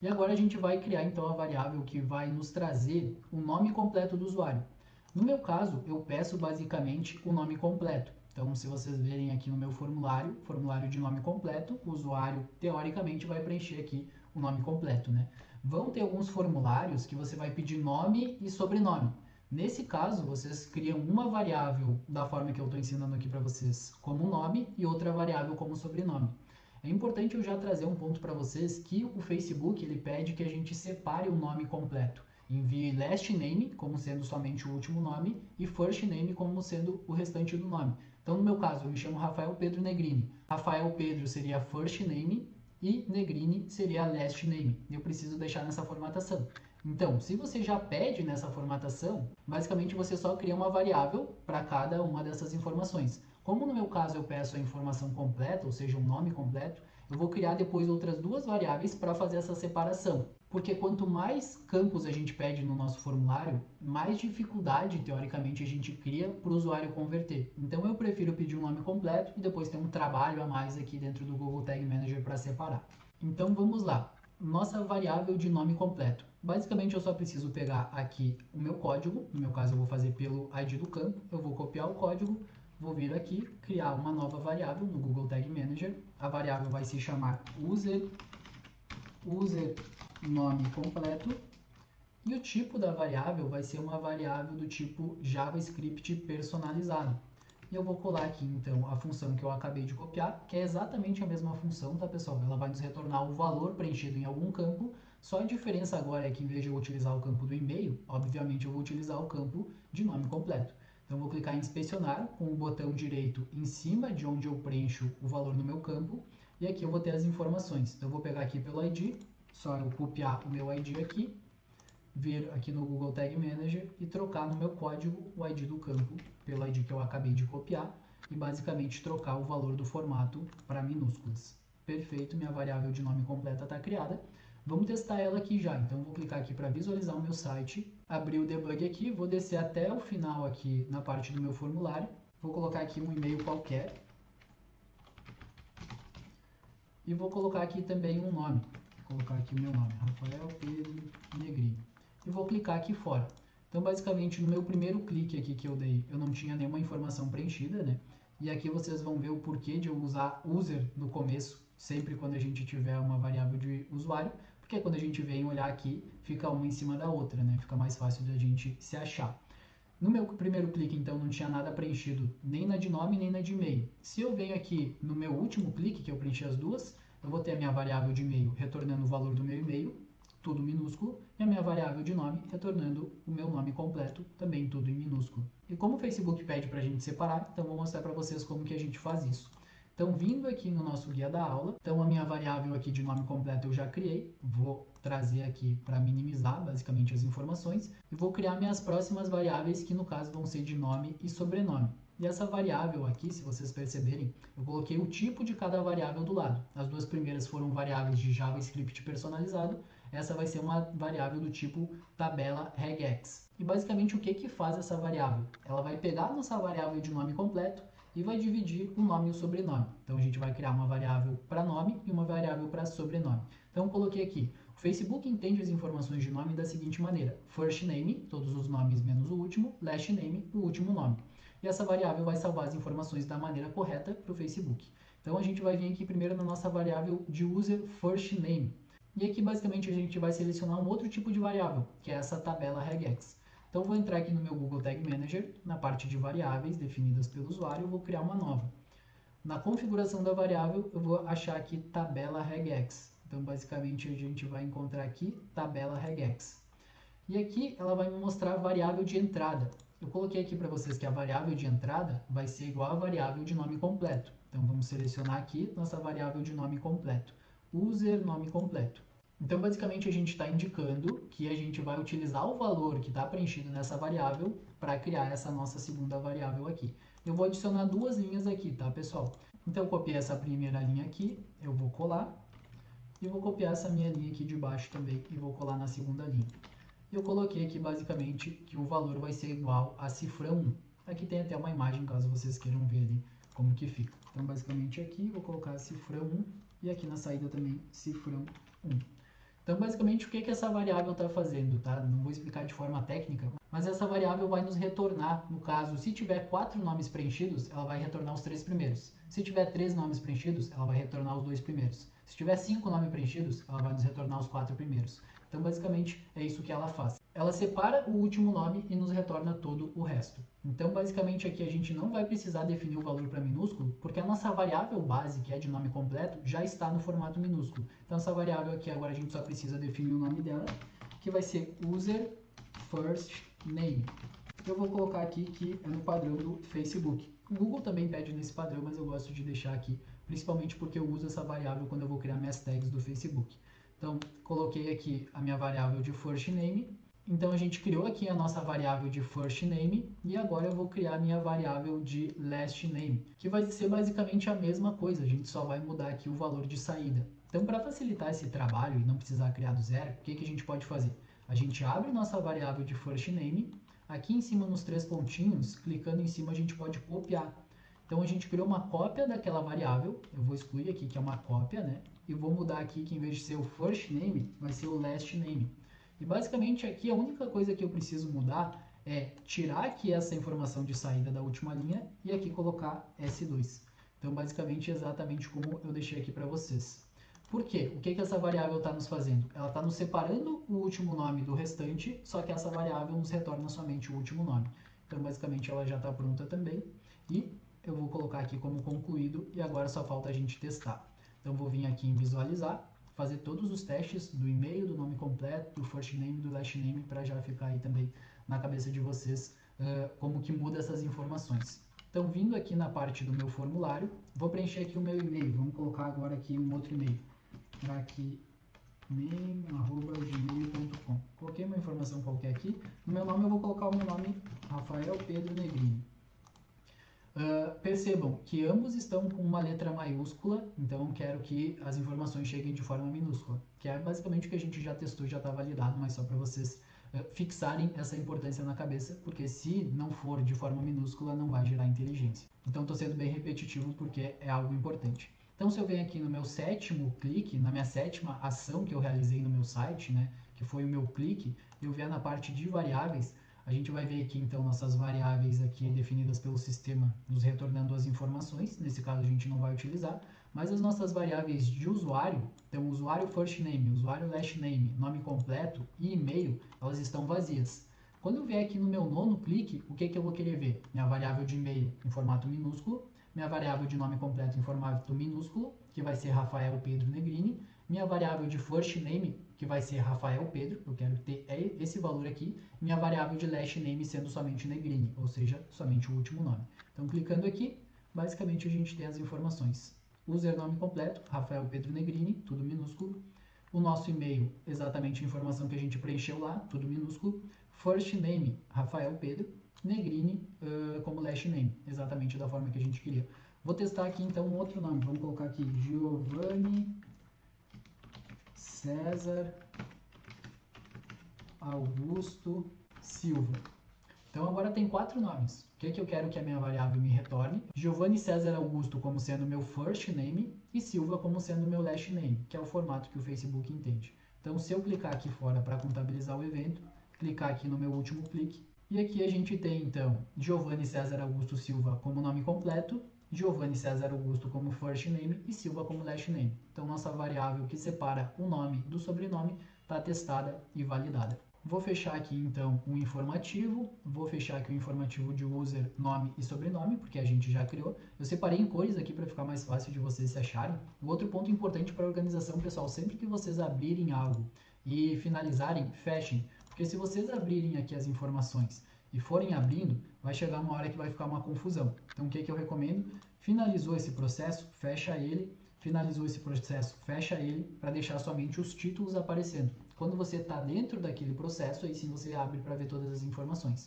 E agora a gente vai criar então a variável que vai nos trazer o nome completo do usuário. No meu caso, eu peço basicamente o nome completo. Então, se vocês verem aqui no meu formulário de nome completo, o usuário teoricamente vai preencher aqui o nome completo, né? Vão ter alguns formulários que você vai pedir nome e sobrenome. Nesse caso, vocês criam uma variável da forma que eu estou ensinando aqui para vocês como nome e outra variável como sobrenome. É importante eu já trazer um ponto para vocês que o Facebook ele pede que a gente separe o nome completo. Envie last name como sendo somente o último nome e first name como sendo o restante do nome. Então, no meu caso, eu me chamo Rafael Pedro Negrini. Rafael Pedro seria first name e Negrini seria last name. Eu preciso deixar nessa formatação. Então, se você já pede nessa formatação, basicamente você só cria uma variável para cada uma dessas informações. Como no meu caso eu peço a informação completa, ou seja, um nome completo, eu vou criar depois outras duas variáveis para fazer essa separação. Porque quanto mais campos a gente pede no nosso formulário, mais dificuldade, teoricamente, a gente cria para o usuário converter. Então eu prefiro pedir um nome completo e depois ter um trabalho a mais aqui dentro do Google Tag Manager para separar. Então vamos lá. Nossa variável de nome completo. Basicamente eu só preciso pegar aqui o meu código, no meu caso eu vou fazer pelo ID do campo, eu vou copiar o código, vou vir aqui, criar uma nova variável no Google Tag Manager. A variável vai se chamar user nome completo. E o tipo da variável vai ser uma variável do tipo JavaScript personalizado. E eu vou colar aqui então a função que eu acabei de copiar, que é exatamente a mesma função, tá pessoal? Ela vai nos retornar o valor preenchido em algum campo, só a diferença agora é que em vez de eu utilizar o campo do e-mail, obviamente eu vou utilizar o campo de nome completo. Então eu vou clicar em inspecionar com o botão direito em cima de onde eu preencho o valor no meu campo, e aqui eu vou ter as informações. Então eu vou pegar aqui pelo ID, só eu copiar o meu ID aqui, vir aqui no Google Tag Manager e trocar no meu código o ID do campo pelo ID que eu acabei de copiar e basicamente trocar o valor do formato para minúsculas. Perfeito, minha variável de nome completa está criada. Vamos testar ela aqui já, então vou clicar aqui para visualizar o meu site, abrir o debug aqui, vou descer até o final aqui na parte do meu formulário, vou colocar aqui um e-mail qualquer e vou colocar aqui também um nome, vou colocar aqui o meu nome, Rafael Pedro Negrini. E vou clicar aqui fora. Então, basicamente, no meu primeiro clique aqui que eu dei, eu não tinha nenhuma informação preenchida, né? E aqui vocês vão ver o porquê de eu usar user no começo, sempre quando a gente tiver uma variável de usuário, porque quando a gente vem olhar aqui, fica uma em cima da outra, né? Fica mais fácil de a gente se achar. No meu primeiro clique, então, não tinha nada preenchido, nem na de nome, nem na de e-mail. Se eu venho aqui no meu último clique, que eu preenchi as duas, eu vou ter a minha variável de e-mail retornando o valor do meu e-mail, tudo minúsculo, e a minha variável de nome retornando o meu nome completo, também tudo em minúsculo. E como o Facebook pede para a gente separar, então vou mostrar para vocês como que a gente faz isso. Então, vindo aqui no nosso guia da aula, então a minha variável aqui de nome completo eu já criei, vou trazer aqui para minimizar basicamente as informações, e vou criar minhas próximas variáveis, que no caso vão ser de nome e sobrenome. E essa variável aqui, se vocês perceberem, eu coloquei o tipo de cada variável do lado. As duas primeiras foram variáveis de JavaScript personalizado, essa vai ser uma variável do tipo tabela regex. E basicamente o que que faz essa variável? Ela vai pegar a nossa variável de nome completo e vai dividir o nome e o sobrenome. Então a gente vai criar uma variável para nome e uma variável para sobrenome. Então eu coloquei aqui, o Facebook entende as informações de nome da seguinte maneira: first name, todos os nomes menos o último, last name, o último nome. E essa variável vai salvar as informações da maneira correta para o Facebook. Então a gente vai vir aqui primeiro na nossa variável de user first name. E aqui basicamente a gente vai selecionar um outro tipo de variável, que é essa tabela regex. Então vou entrar aqui no meu Google Tag Manager, na parte de variáveis definidas pelo usuário, eu vou criar uma nova. Na configuração da variável, eu vou achar aqui tabela regex. Então basicamente a gente vai encontrar aqui tabela regex. E aqui ela vai me mostrar a variável de entrada. Eu coloquei aqui para vocês que a variável de entrada vai ser igual à variável de nome completo. Então vamos selecionar aqui nossa variável de nome completo. User nome completo. Então, basicamente, a gente está indicando que a gente vai utilizar o valor que está preenchido nessa variável para criar essa nossa segunda variável aqui. Eu vou adicionar duas linhas aqui, tá, pessoal? Então, eu copiei essa primeira linha aqui, eu vou colar, e vou copiar essa minha linha aqui de baixo também e vou colar na segunda linha. Eu coloquei aqui, basicamente, que o valor vai ser igual a cifrão 1. Aqui tem até uma imagem, caso vocês queiram ver ali como que fica. Então, basicamente, aqui vou colocar cifrão 1 e aqui na saída também cifrão 1. Então, basicamente, o que que essa variável está fazendo, tá? Não vou explicar de forma técnica, mas essa variável vai nos retornar, no caso, se tiver 4 nomes preenchidos, ela vai retornar os 3 primeiros. Se tiver 3 nomes preenchidos, ela vai retornar os 2 primeiros. Se tiver 5 nomes preenchidos, ela vai nos retornar os 4 primeiros. Então, basicamente, é isso que ela faz. Ela separa o último nome e nos retorna todo o resto. Então, basicamente, aqui a gente não vai precisar definir o valor para minúsculo, porque a nossa variável base, que é de nome completo, já está no formato minúsculo. Então, essa variável aqui, agora a gente só precisa definir o nome dela, que vai ser user first name. Eu vou colocar aqui que é no padrão do Facebook. O Google também pede nesse padrão, mas eu gosto de deixar aqui, principalmente porque eu uso essa variável quando eu vou criar minhas tags do Facebook. Então, coloquei aqui a minha variável de first name. Então, a gente criou aqui a nossa variável de first name e agora eu vou criar a minha variável de last name, que vai ser basicamente a mesma coisa, a gente só vai mudar aqui o valor de saída. Então, para facilitar esse trabalho e não precisar criar do zero, o que que a gente pode fazer? A gente abre nossa variável de first name, aqui em cima nos 3 pontinhos, clicando em cima a gente pode copiar. Então, a gente criou uma cópia daquela variável, eu vou excluir aqui que é uma cópia, né? E vou mudar aqui que em vez de ser o first name, vai ser o last name. E basicamente aqui a única coisa que eu preciso mudar é tirar aqui essa informação de saída da última linha e aqui colocar S2. Então basicamente é exatamente como eu deixei aqui para vocês. Por quê? O que que essa variável está nos fazendo? Ela está nos separando o último nome do restante, só que essa variável nos retorna somente o último nome. Então basicamente ela já está pronta também e eu vou colocar aqui como concluído e agora só falta a gente testar. Então vou vir aqui em visualizar, fazer todos os testes do e-mail, do nome completo, do first name e do last name, para já ficar aí também na cabeça de vocês como que muda essas informações. Então, vindo aqui na parte do meu formulário, vou preencher aqui o meu e-mail. Vamos colocar agora aqui um outro e-mail. Crackname@gmail.com. Coloquei uma informação qualquer aqui. No meu nome eu vou colocar o meu nome, Rafael Pedro Negrini. Percebam que ambos estão com uma letra maiúscula, então quero que as informações cheguem de forma minúscula, que é basicamente o que a gente já testou, já está validado, mas só para vocês fixarem essa importância na cabeça, porque se não for de forma minúscula, não vai gerar inteligência. Então estou sendo bem repetitivo porque é algo importante. Então se eu venho aqui no meu 7º clique, na minha 7ª ação que eu realizei no meu site, né, que foi o meu clique, eu vier na parte de variáveis, a gente vai ver aqui então nossas variáveis aqui definidas pelo sistema nos retornando as informações, nesse caso a gente não vai utilizar, mas as nossas variáveis de usuário, então usuário first name, usuário last name, nome completo e e-mail, elas estão vazias. Quando eu vier aqui no meu 9º clique, o que que eu vou querer ver? Minha variável de e-mail em formato minúsculo, minha variável de nome completo em formato minúsculo, que vai ser Rafael Pedro Negrini, minha variável de first name, que vai ser Rafael Pedro, eu quero ter esse valor aqui, minha variável de last name sendo somente Negrini, ou seja, somente o último nome. Então, clicando aqui, basicamente a gente tem as informações. User nome completo, Rafael Pedro Negrini, tudo minúsculo. O nosso e-mail, exatamente a informação que a gente preencheu lá, tudo minúsculo. First name, Rafael Pedro. Negrini como last name, exatamente da forma que a gente queria. Vou testar aqui então um outro nome, vamos colocar aqui Giovanni César Augusto Silva. Então agora tem 4 nomes. O que eu quero que a minha variável me retorne? Giovanni César Augusto como sendo meu first name e Silva como sendo meu last name, que é o formato que o Facebook entende. Então se eu clicar aqui fora para contabilizar o evento, clicar aqui no meu último clique, e aqui a gente tem então Giovanni César Augusto Silva como nome completo, Giovanni César Augusto como first name e Silva como last name. Então nossa variável que separa o nome do sobrenome está testada e validada. Vou fechar aqui então o informativo, vou fechar aqui o informativo de user, nome e sobrenome, porque a gente já criou. Eu separei em cores aqui para ficar mais fácil de vocês se acharem. O outro ponto importante para a organização, pessoal, sempre que vocês abrirem algo e finalizarem, fechem. Porque se vocês abrirem aqui as informações e forem abrindo, vai chegar uma hora que vai ficar uma confusão. Então o que eu recomendo? Finalizou esse processo, fecha ele, finalizou esse processo, fecha ele, para deixar somente os títulos aparecendo. Quando você está dentro daquele processo, aí sim você abre para ver todas as informações.